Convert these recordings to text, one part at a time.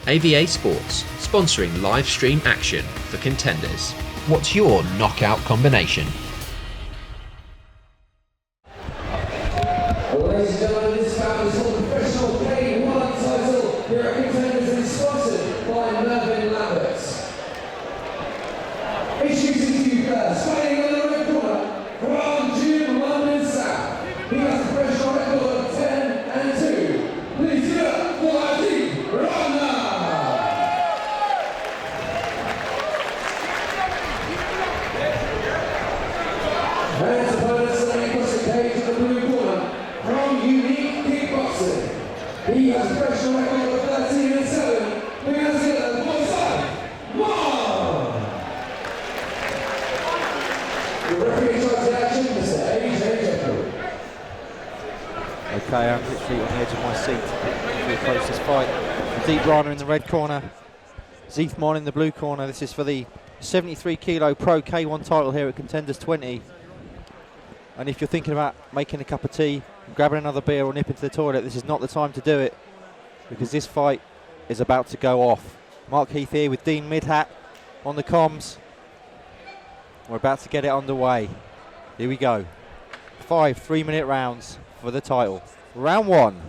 AVA Sports, sponsoring live stream action for Contenders. What's your knockout combination? Ladies and gentlemen, this bout is for the professional K1 title here at Contenders and sponsored by Mervyn Lambert. Introducing to you first, fighting in the red corner, from June, London South. He has a professional record of 10-2. Please give it up for Aadeep, RANA. And his opponent standing across the cage in the blue corner, from Unique Kickboxing. He has a professional record of 13-7. Bring us together, one side, MON. The referee starts the action, Mr. AJ Jekyll. Okay, I'm literally on the edge of my seat as we approach this fight. Aadeep RANA in the red corner, Zeith MON in the blue corner. This is for the 73 kilo pro K1 title here at Contenders 20. And if you're thinking about making a cup of tea, grabbing another beer or nipping to the toilet, this is not the time to do it, because this fight is about to go off. Mark Heath here with Dean Midhat on the comms. We're about to get it underway. Here we go. 5 3-minute rounds for the title. Round 1.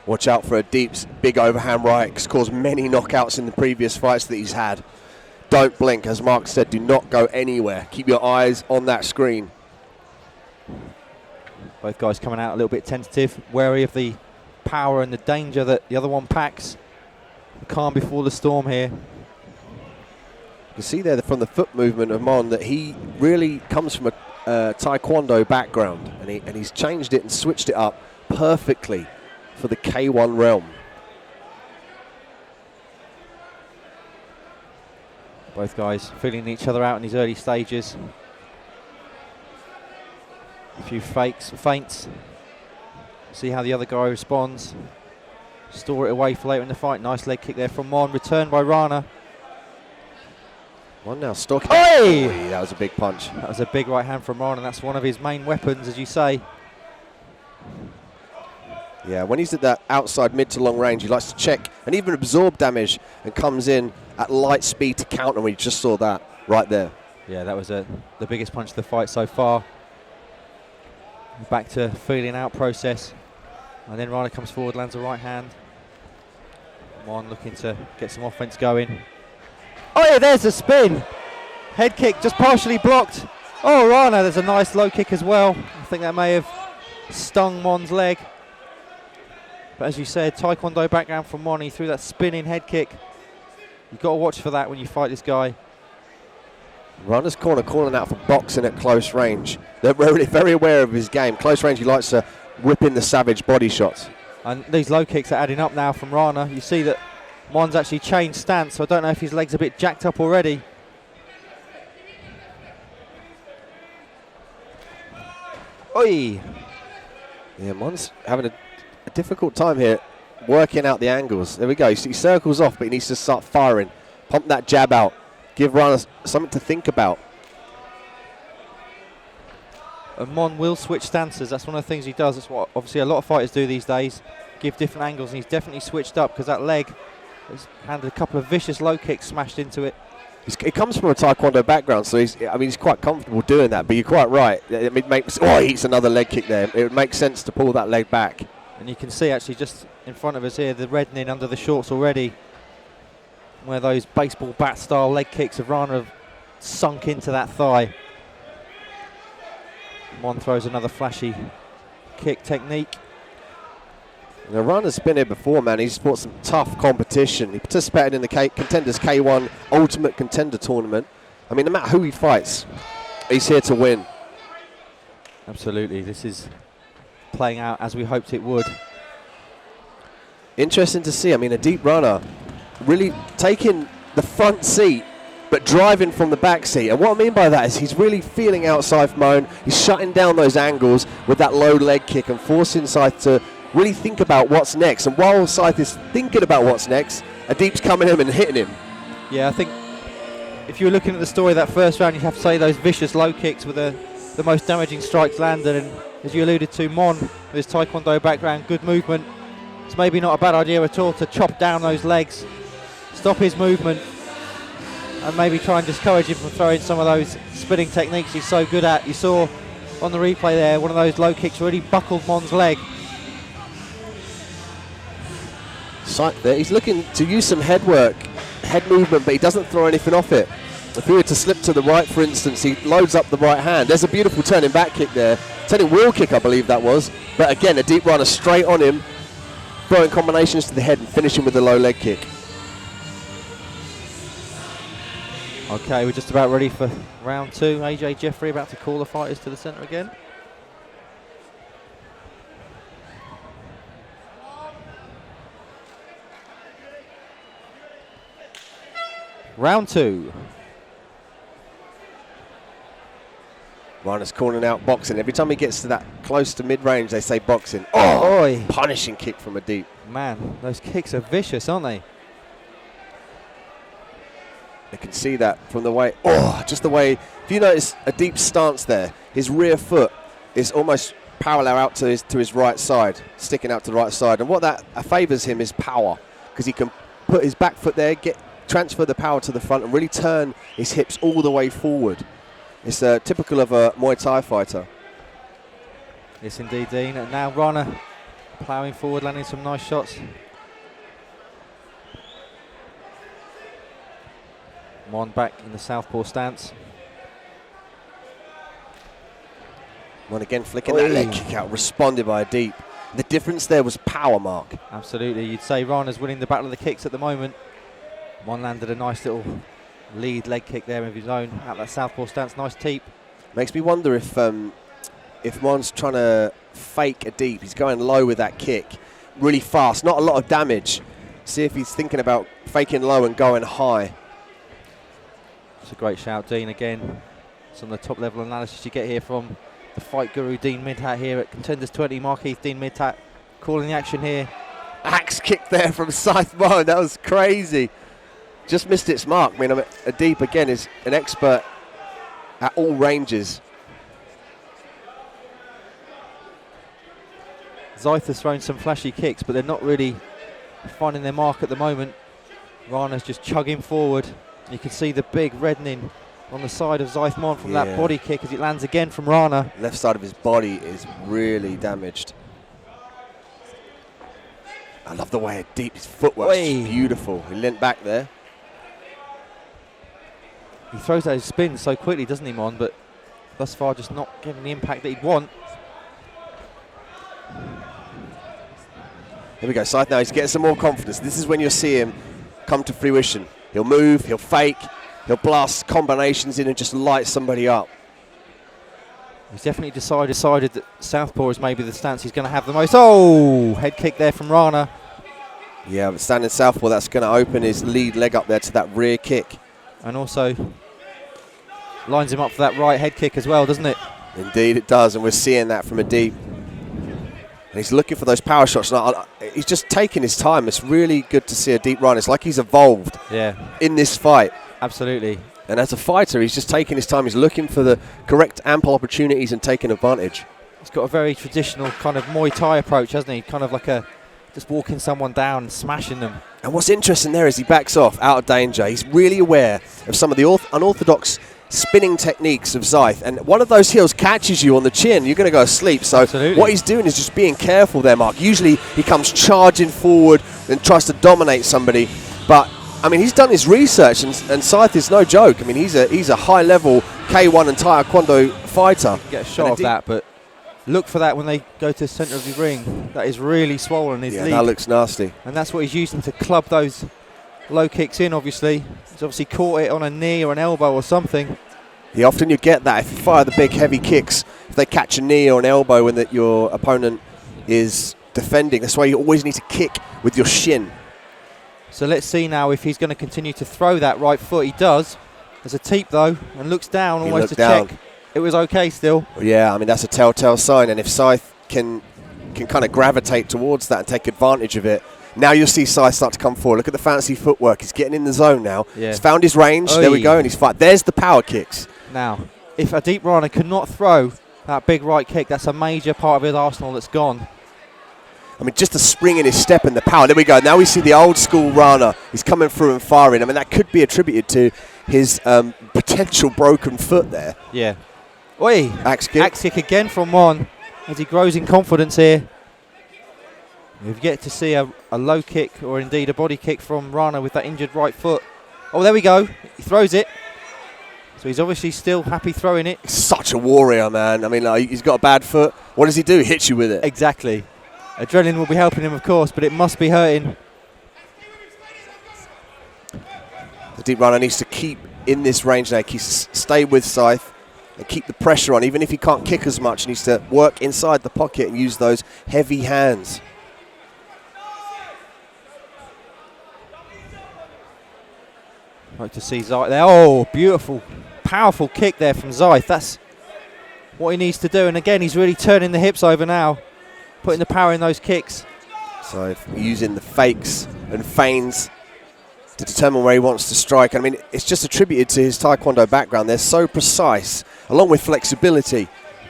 Watch out for Aadeep's big overhand right. He's caused many knockouts in the previous fights that he's had. Don't blink, as Mark said, do not go anywhere. Keep your eyes on that screen. Both guys coming out a little bit tentative, wary of the power and the danger that the other one packs. The calm before the storm here. You can see there from the foot movement of MON that he really comes from a taekwondo background, and he's changed it and switched it up perfectly for the K1 realm. Both guys feeling each other out in these early stages. A few feints. See how the other guy responds. Store it away for later in the fight. Nice leg kick there from MON. Returned by RANA. MON now stalking. Oi! That was a big punch. That was a big right hand from MON, and that's one of his main weapons, as you say. Yeah, when he's at that outside mid to long range, he likes to check and even absorb damage, and comes in at light speed to counter. We just saw that right there. Yeah, that was the biggest punch of the fight so far. Back to feeling out process, and then RANA comes forward, lands a right hand. MON looking to get some offense going. Oh yeah, there's a spin. Head kick just partially blocked. Oh, RANA, there's a nice low kick as well. I think that may have stung MON's leg. But as you said, taekwondo background from MON, he threw that spinning head kick. You've got to watch for that when you fight this guy. RANA's corner calling out for boxing at close range. They're really very aware of his game. Close range, he likes to whip in the savage body shots. And these low kicks are adding up now from RANA. You see that MON's actually changed stance, so I don't know if his leg's a bit jacked up already. Oi! Yeah, MON's having a difficult time here working out the angles. There we go. He circles off, but he needs to start firing. Pump that jab out. Give RANA something to think about. And MON will switch stances. That's one of the things he does. That's what obviously a lot of fighters do these days. Give different angles, and he's definitely switched up because that leg has handed a couple of vicious low kicks smashed into it. He comes from a taekwondo background, so he's quite comfortable doing that. But you're quite right. It makes, oh, he eats another leg kick there. It makes sense to pull that leg back. And you can see actually just in front of us here the reddening under the shorts already, where those baseball bat style leg kicks of RANA have sunk into that thigh. MON throws another flashy kick technique. Now, RANA's been here before, man. He's fought some tough competition. He participated in the Contenders K1 Ultimate Contender Tournament. I mean, no matter who he fights, he's here to win. Absolutely. This is playing out as we hoped it would. Interesting to see. I mean, Aadeep RANA really taking the front seat, but driving from the back seat. And what I mean by that is he's really feeling out Zeith MON. He's shutting down those angles with that low leg kick and forcing Zeith to really think about what's next. And while Zeith is thinking about what's next, Aadeep's coming in and hitting him. Yeah, I think if you were looking at the story of that first round, you'd have to say those vicious low kicks were the most damaging strikes landed. And as you alluded to, MON with his taekwondo background, good movement, it's maybe not a bad idea at all to chop down those legs, stop his movement, and maybe try and discourage him from throwing some of those spinning techniques he's so good at. You saw on the replay there, one of those low kicks really buckled Mon's leg. Sight there. He's looking to use some head movement, but he doesn't throw anything off it. If he were to slip to the right, for instance, he loads up the right hand. There's a beautiful turning back kick there. Turning wheel kick, I believe that was. But again, a deep runner straight on him, throwing combinations to the head and finishing with a low leg kick. Okay, we're just about ready for round 2. AJ Jeffrey about to call the fighters to the centre again. Round 2. Rana's calling out boxing. Every time he gets to that close to mid-range, they say boxing. Oh, Oi. Punishing kick from Aadeep. Man, those kicks are vicious, aren't they? You can see that from the way, just the way, if you notice Aadeep's stance there, his rear foot is almost parallel out to his right side, sticking out to the right side. And what that favours him is power, because he can put his back foot there, transfer the power to the front and really turn his hips all the way forward. It's typical of a Muay Thai fighter. Yes, indeed, Dean. And now Rana ploughing forward, landing some nice shots. Mon back in the southpaw stance. Mon again flicking that leg kick out, responded by Aadeep. The difference there was power, Mark. Absolutely. You'd say Rana's winning the battle of the kicks at the moment. Mon landed a nice little lead leg kick there of his own at that southpaw stance. Nice teep. Makes me wonder if Mon's trying to fake Aadeep. He's going low with that kick, really fast, not a lot of damage. See if he's thinking about faking low and going high. It's a great shout, Dean, again. Some of the top level analysis you get here from the fight guru Dean Midhat here at Contenders 20. Marquise Dean Midhat calling the action here. Axe kick there from Zeith. That was crazy. Just missed its mark. I mean, Aadeep again is an expert at all ranges. Zeith has thrown some flashy kicks, but they're not really finding their mark at the moment. Rana's just chugging forward. You can see the big reddening on the side of Zeith Mon from that body kick as it lands again from Rana. Left side of his body is really damaged. I love the way Aadeep's footwork is beautiful. He leant back there. He throws those spins so quickly, doesn't he, Mon? But thus far, just not getting the impact that he'd want. Here we go, Zeith now, he's getting some more confidence. This is when you'll see him come to fruition. He'll move, he'll fake, he'll blast combinations in and just light somebody up. He's definitely decided that southpaw is maybe the stance he's going to have the most. Oh, head kick there from Rana. Yeah, but standing southpaw, that's going to open his lead leg up there to that rear kick. And also lines him up for that right head kick as well, doesn't it? Indeed it does, and we're seeing that from Aadeep. And he's looking for those power shots. Now, he's just taking his time. It's really good to see Aadeep run. It's like he's evolved in this fight. Absolutely. And as a fighter, he's just taking his time. He's looking for the correct ample opportunities and taking advantage. He's got a very traditional kind of Muay Thai approach, hasn't he? Kind of like just walking someone down and smashing them. And what's interesting there is he backs off, out of danger. He's really aware of some of the unorthodox spinning techniques of Zeith. And one of those heels catches you on the chin, you're going to go asleep. So what he's doing is just being careful there, Mark. Usually he comes charging forward and tries to dominate somebody. But, I mean, he's done his research, and Zeith is no joke. I mean, he's a high-level K1 and Taekwondo fighter. Get a shot of that, but look for that when they go to the centre of the ring. That is really swollen, his lead. That looks nasty. And that's what he's using to club those low kicks in, obviously. He's obviously caught it on a knee or an elbow or something. Yeah, often you get that if you fire the big heavy kicks, if they catch a knee or an elbow when your opponent is defending. That's why you always need to kick with your shin. So let's see now if he's going to continue to throw that right foot. He does. There's a teep though, and looks down almost to check. It was okay still. Yeah, I mean, that's a telltale sign. And if Zeith can kind of gravitate towards that and take advantage of it, now you'll see Zeith start to come forward. Look at the fancy footwork. He's getting in the zone now. Yeah. He's found his range. There we go, and he's fight. There's the power kicks. Now, if Aadeep Rana cannot throw that big right kick, that's a major part of his arsenal that's gone. I mean, just the spring in his step and the power. There we go. Now we see the old school RANA. He's coming through and firing. I mean, that could be attributed to his potential broken foot there. Yeah. Oi! Axe kick. Axe kick again from MON as he grows in confidence here. We've yet to see a low kick or indeed a body kick from RANA with that injured right foot. Oh, there we go. He throws it. So he's obviously still happy throwing it. He's such a warrior, man. I mean, like, he's got a bad foot. What does he do? He hits you with it. Exactly. Adrenaline will be helping him, of course, but it must be hurting. The deep runner needs to keep in this range now. He stay with Zeith and keep the pressure on. Even if he can't kick as much, he needs to work inside the pocket and use those heavy hands. Like to see Zeith there. Oh, beautiful, powerful kick there from Zeith. That's what he needs to do. And again, he's really turning the hips over now, putting the power in those kicks. So using the fakes and feigns to determine where he wants to strike. I mean, it's just attributed to his Taekwondo background. They're so precise, along with flexibility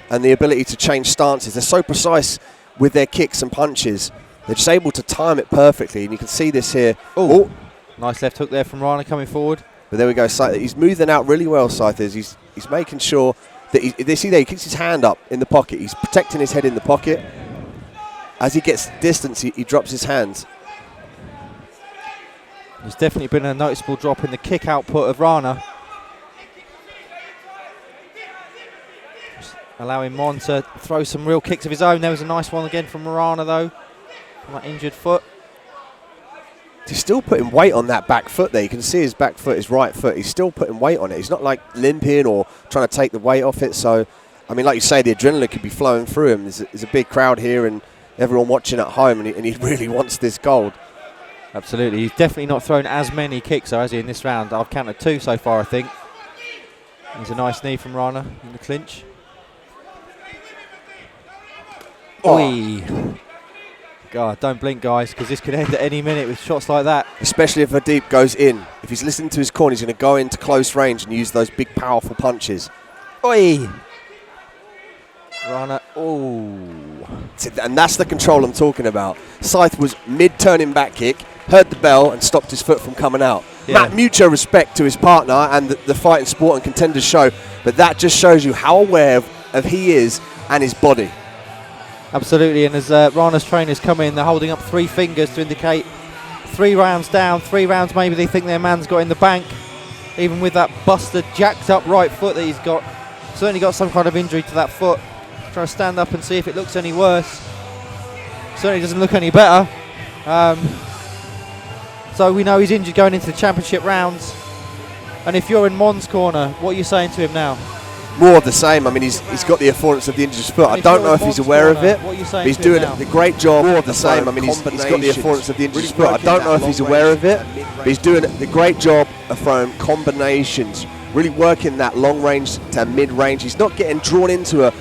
and the ability to change stances. They're so precise with their kicks and punches. They're just able to time it perfectly. And you can see this here. Oh. Nice left hook there from RANA coming forward. But there we go. He's moving out really well, Zeith is. He's making sure that they see there, he keeps his hand up in the pocket. He's protecting his head in the pocket. As he gets distance, he drops his hands. There's definitely been a noticeable drop in the kick output of RANA. Just allowing MON to throw some real kicks of his own. There was a nice one again from RANA though, from that injured foot. He's still putting weight on that back foot there. You can see his back foot, his right foot. He's still putting weight on it. He's not like limping or trying to take the weight off it. So, I mean, like you say, the adrenaline could be flowing through him. There's a big crowd here and everyone watching at home, and he really wants this gold. Absolutely. He's definitely not thrown as many kicks, though, has he, in this round? I've counted 2 so far, I think. There's a nice knee from RANA in the clinch. Oi! God, don't blink, guys, because this could end at any minute with shots like that. Especially if Aadeep goes in. If he's listening to his corner, he's going to go into close range and use those big, powerful punches. Oi! RANA, oh. And that's the control I'm talking about. Zeith was mid-turning back kick, heard the bell and stopped his foot from coming out. Yeah. Mutual respect to his partner and the fighting sport and Contenders show, but that just shows you how aware of he is and his body. Absolutely, and as RANA's trainers come in, they're holding up 3 fingers to indicate 3 rounds down, 3 rounds maybe they think their man's got in the bank. Even with that busted, jacked up right foot that he's got, certainly got some kind of injury to that foot. Trying to stand up and see if it looks any worse. Certainly doesn't look any better. So we know he's injured going into the championship rounds. And if you're in MON's corner, what are you saying to him now? More of the same. I mean, he's got the afforance of the injured foot. I don't know if he's aware of it. But he's doing a great job. More of the same. I mean, he's got the afforance of the injured foot. I don't know if he's aware of it, but he's doing the great job of throwing combinations, really working that long range to mid range. He's not getting drawn into a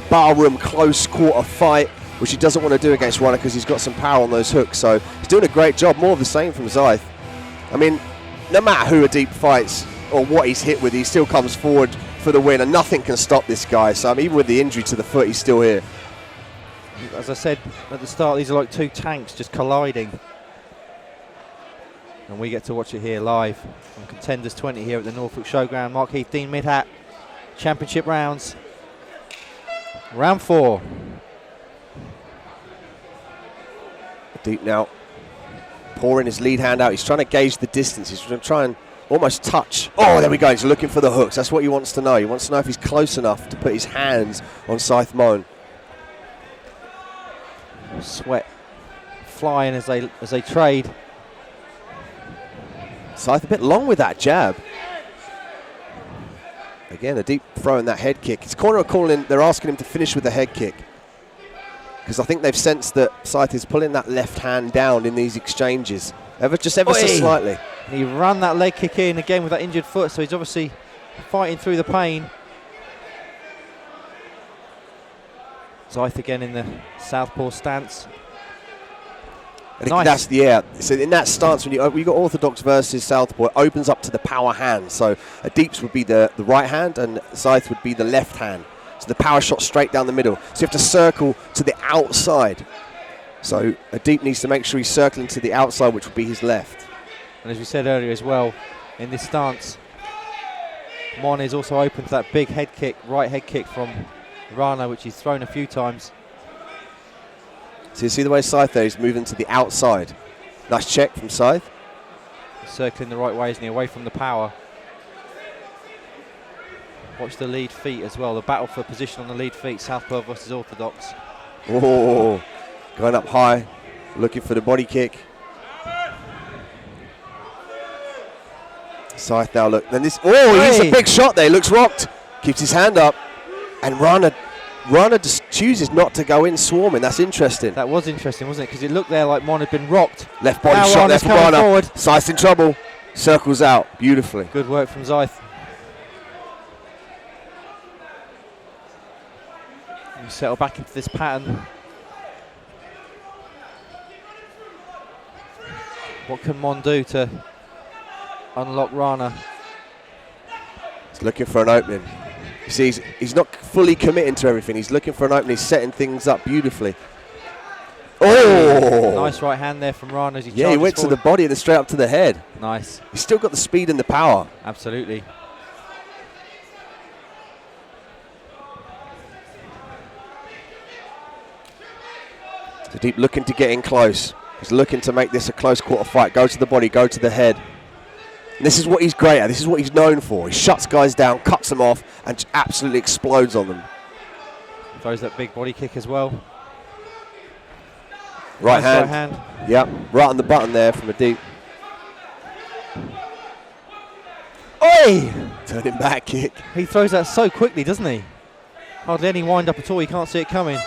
barroom close quarter fight, which he doesn't want to do against RANA because he's got some power on those hooks. So he's doing a great job. More of the same from Zeith. I mean, no matter who Aadeep fights or what he's hit with, he still comes forward for the win, and nothing can stop this guy. So I mean, even with the injury to the foot, he's still here. As I said at the start, these are like 2 tanks just colliding. And we get to watch it here live on Contenders 20 here at the Norfolk Showground. Mark Heath, Dean Midhat, championship rounds. Round 4. Aadeep now pouring his lead hand out. He's trying to gauge the distance. He's going to try and almost touch. Oh, there we go. He's looking for the hooks. That's what he wants to know. He wants to know if he's close enough to put his hands on Zeith MON. Sweat flying as they trade. Zeith a bit long with that jab. Again, Aadeep throwing that head kick. His corner are calling. They're asking him to finish with a head kick because I think they've sensed that Zeith is pulling that left hand down in these exchanges, ever so slightly. And he ran that leg kick in again with that injured foot, so he's obviously fighting through the pain. Zeith again in the southpaw stance. Nice. So in that stance, when you got orthodox versus southpaw, it opens up to the power hand. So Aadeep's would be the right hand, and Zeith would be the left hand. So the power shot straight down the middle. So you have to circle to the outside So Aadeep needs to make sure he's circling to the outside, which would be his left. And as we said earlier as well, in this stance, Mon is also open to that big head kick, right head kick from RANA, which he's thrown a few times. So you see the way Zeith there, he's moving to the outside. Nice check from Zeith. Circling the right way, isn't he? Away from the power. Watch the lead feet as well. The battle for position on the lead feet, Southpaw versus Orthodox. Oh, going up high, looking for the body kick. Zeith now look. Then this. Oh, he's a big shot there. He looks rocked. Keeps his hand up, and RANA just chooses not to go in swarming. That's interesting. That was interesting, wasn't it? Because it looked there like Mon had been rocked. Left body now shot there from RANA. Zeith in trouble. Circles out beautifully. Good work from Zeith. We settle back into this pattern. What can Mon do to unlock RANA? He's looking for an opening. You see, he's not fully committing to everything. He's looking for an opening. He's setting things up beautifully. Oh! Nice right hand there from RANA as he he went forward. to the body and then straight up to the head. Nice. He's still got the speed and the power. Absolutely. Aadeep looking to get in close. He's looking to make this a close quarter fight. Go to the body, go to the head. And this is what he's great at. This is what he's known for. He shuts guys down, cuts them off, and just absolutely explodes on them. Throws that big body kick as well. Right nice hand. Right hand. Yep, right on the button there from Aadeep. Oi! Turning back kick. He throws that so quickly, doesn't he? Hardly any wind up at all. You can't see it coming.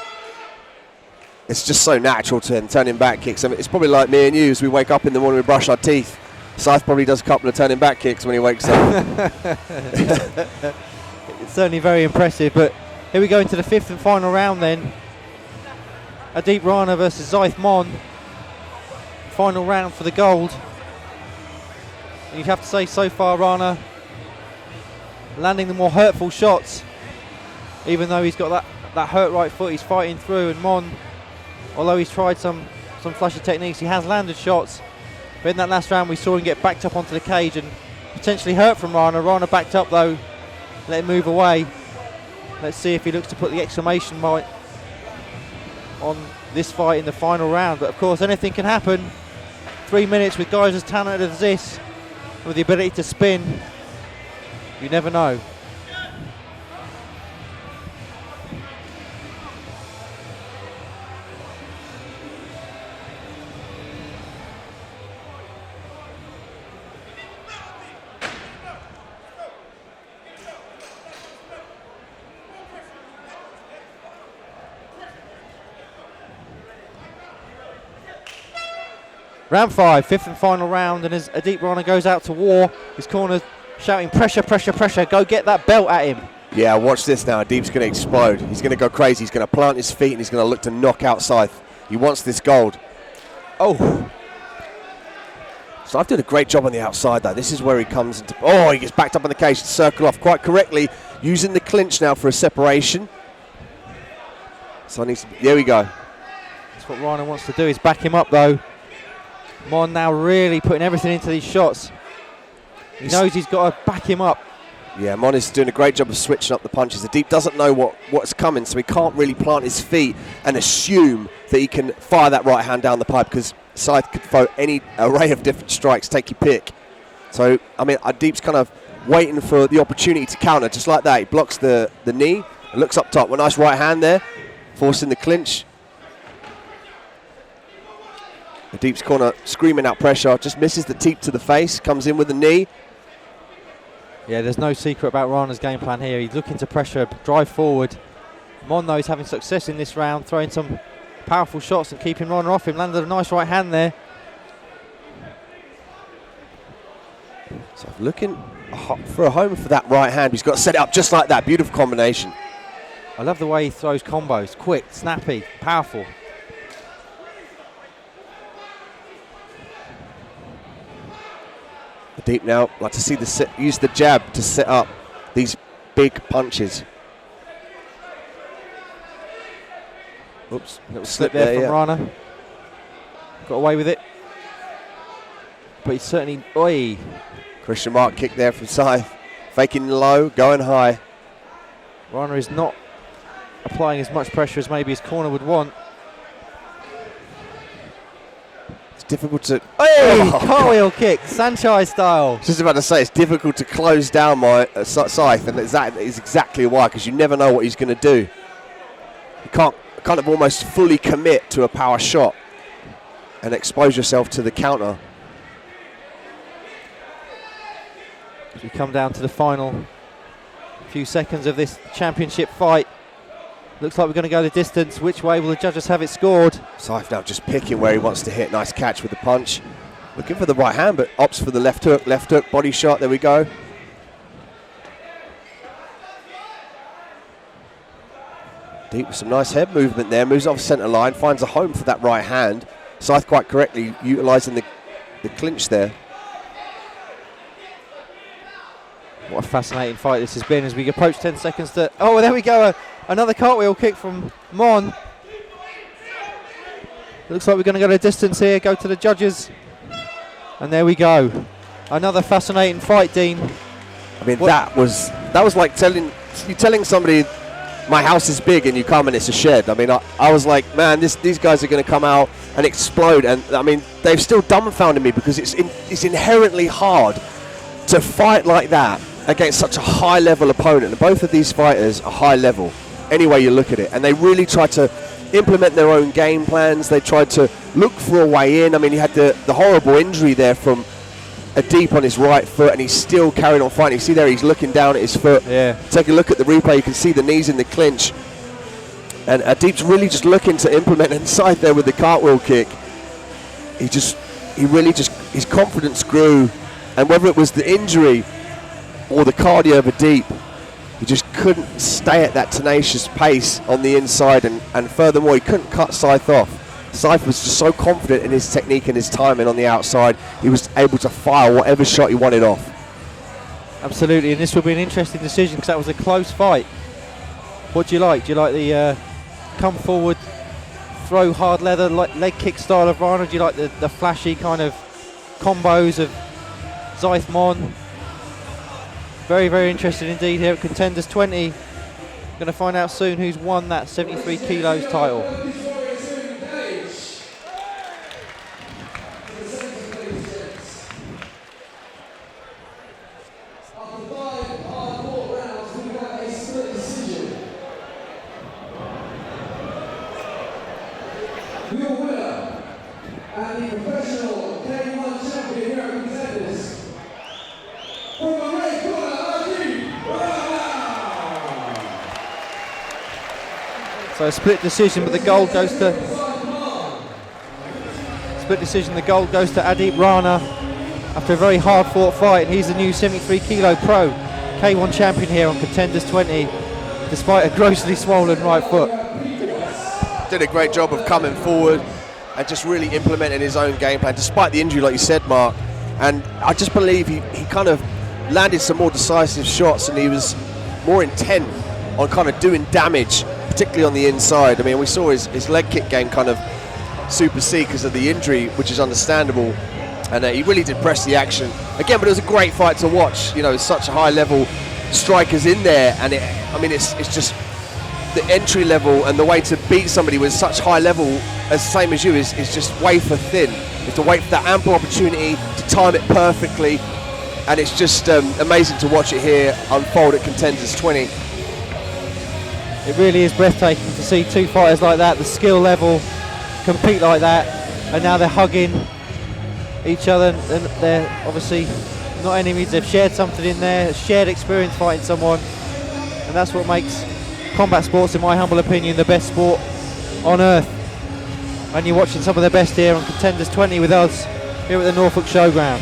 It's just so natural to him, turning back kicks. I mean, it's probably like me and you as we wake up in the morning, we brush our teeth. Zeith probably does a couple of turning back kicks when he wakes up. It's certainly very impressive, but here we go into the fifth and final round then. Aadeep RANA versus Zeith MON. Final round for the gold. And you'd have to say so far RANA landing the more hurtful shots. Even though he's got that hurt right foot, he's fighting through, and MON, although he's tried some flashy techniques, he has landed shots. But in that last round we saw him get backed up onto the cage and potentially hurt from RANA. RANA backed up though, let him move away. Let's see if he looks to put the exclamation mark on this fight in the final round. But of course anything can happen. 3 minutes with guys as talented as this, with the ability to spin. You never know. Round 5, fifth and final round, and as Aadeep RANA goes out to war, his corner shouting pressure, pressure, pressure, go get that belt at him. Yeah, watch this now. Aadeep's going to explode. He's going to go crazy. He's going to plant his feet and he's going to look to knock out Zeith. He wants this gold. Oh. Zeith did a great job on the outside though. This is where he comes into... Oh, he gets backed up in the cage to circle off quite correctly, using the clinch now for a separation. So needs to... There we go. That's what RANA wants to do, is back him up though. MON now really putting everything into these shots. He knows he's got to back him up. Yeah, MON is doing a great job of switching up the punches. Aadeep doesn't know what's coming, so he can't really plant his feet and assume that he can fire that right hand down the pipe, because Zeith could throw any array of different strikes, take your pick. So, I mean, Aadeep's kind of waiting for the opportunity to counter, just like that. He blocks the knee and looks up top. Well, nice right hand there, forcing the clinch. Aadeep's corner screaming out pressure, just misses the teep to the face, comes in with the knee. Yeah, there's no secret about RANA's game plan here. He's looking to pressure, drive forward. MON though is having success in this round, throwing some powerful shots and keeping RANA off him. Landed a nice right hand there. So looking for a home for that right hand. He's got to set it up just like that. Beautiful combination. I love the way he throws combos. Quick, snappy, powerful. Aadeep now like to see use the jab to set up these big punches. Oops, little slip there from RANA. got away with it. But he's certainly... Oi! Question mark kick there from Zeith. Faking low, going high. Rana is not applying as much pressure as maybe his corner would want. It's difficult to... Hey! Cartwheel kick, Sanchez style. Just about to say, it's difficult to close down my Zeith, and that is exactly why, because you never know what he's going to do. You can't kind of almost fully commit to a power shot and expose yourself to the counter. As we come down to the final few seconds of this championship fight, looks like we're going to go the distance. Which way will the judges have it scored? Zeith now just picking where he wants to hit. Nice catch with the punch. Looking for the right hand, but opts for the left hook, body shot. There we go. Deep with some nice head movement there. Moves off centre line, finds a home for that right hand. Zeith quite correctly utilising the clinch there. What a fascinating fight this has been as we approach 10 seconds to... Oh, there we go. Another cartwheel kick from MON. Looks like we're going to go the distance here, go to the judges. And there we go. Another fascinating fight, Dean. I mean, that was like telling somebody my house is big and you come and it's a shed. I mean, I was like, man, these guys are going to come out and explode. And I mean, they've still dumbfounded me because it's inherently hard to fight like that against such a high-level opponent. And both of these fighters are high level, any way you look at it. And they really try to implement their own game plans. They tried to look for a way in. I mean, he had the horrible injury there from Aadeep on his right foot, and he's still carrying on fighting. You see there, he's looking down at his foot. Yeah. Take a look at the replay. You can see the knees in the clinch. And Aadeep's really just looking to implement inside there with the cartwheel kick. He really just, his confidence grew. And whether it was the injury or the cardio of Aadeep, he just couldn't stay at that tenacious pace on the inside, and furthermore, he couldn't cut Zeith off. Zeith was just so confident in his technique and his timing on the outside, he was able to fire whatever shot he wanted off. Absolutely, and this will be an interesting decision because that was a close fight. What do you like? Do you like the come forward, throw hard leather, leg kick style of RANA? Do you like the flashy kind of combos of Zeith MON? Very, very interested indeed here at Contenders 20. Going to find out soon who's won that 73 kilos title. Your winner and the professional K1 champion here at Contenders, from the red corner, Aadeep, RANA! So a split decision, but the gold goes to... Split decision, the gold goes to Aadeep RANA after a very hard fought fight, and he's the new 73 kilo pro K1 champion here on Contenders 20, despite a grossly swollen right foot. Did a great job of coming forward and just really implementing his own game plan, despite the injury, like you said, Mark. And I just believe he kind of landed some more decisive shots, and he was more intent on kind of doing damage, particularly on the inside. I mean, we saw his leg kick game kind of supersede because of the injury, which is understandable. And he really did press the action again. But it was a great fight to watch. You know, such a high-level strikers in there, and it's just the entry level and the way to beat somebody with such high level as same as you is just wafer thin. You have to wait for that ample opportunity to time it perfectly, and it's just amazing to watch it here unfold at Contenders 20. It really is breathtaking to see two fighters like that, the skill level, compete like that, and now they're hugging each other, and they're obviously not enemies. They've shared something in there, shared experience fighting someone, and that's what makes combat sports, in my humble opinion, the best sport on earth. And you're watching some of the best here on Contenders 20 with us here at the Norfolk Showground.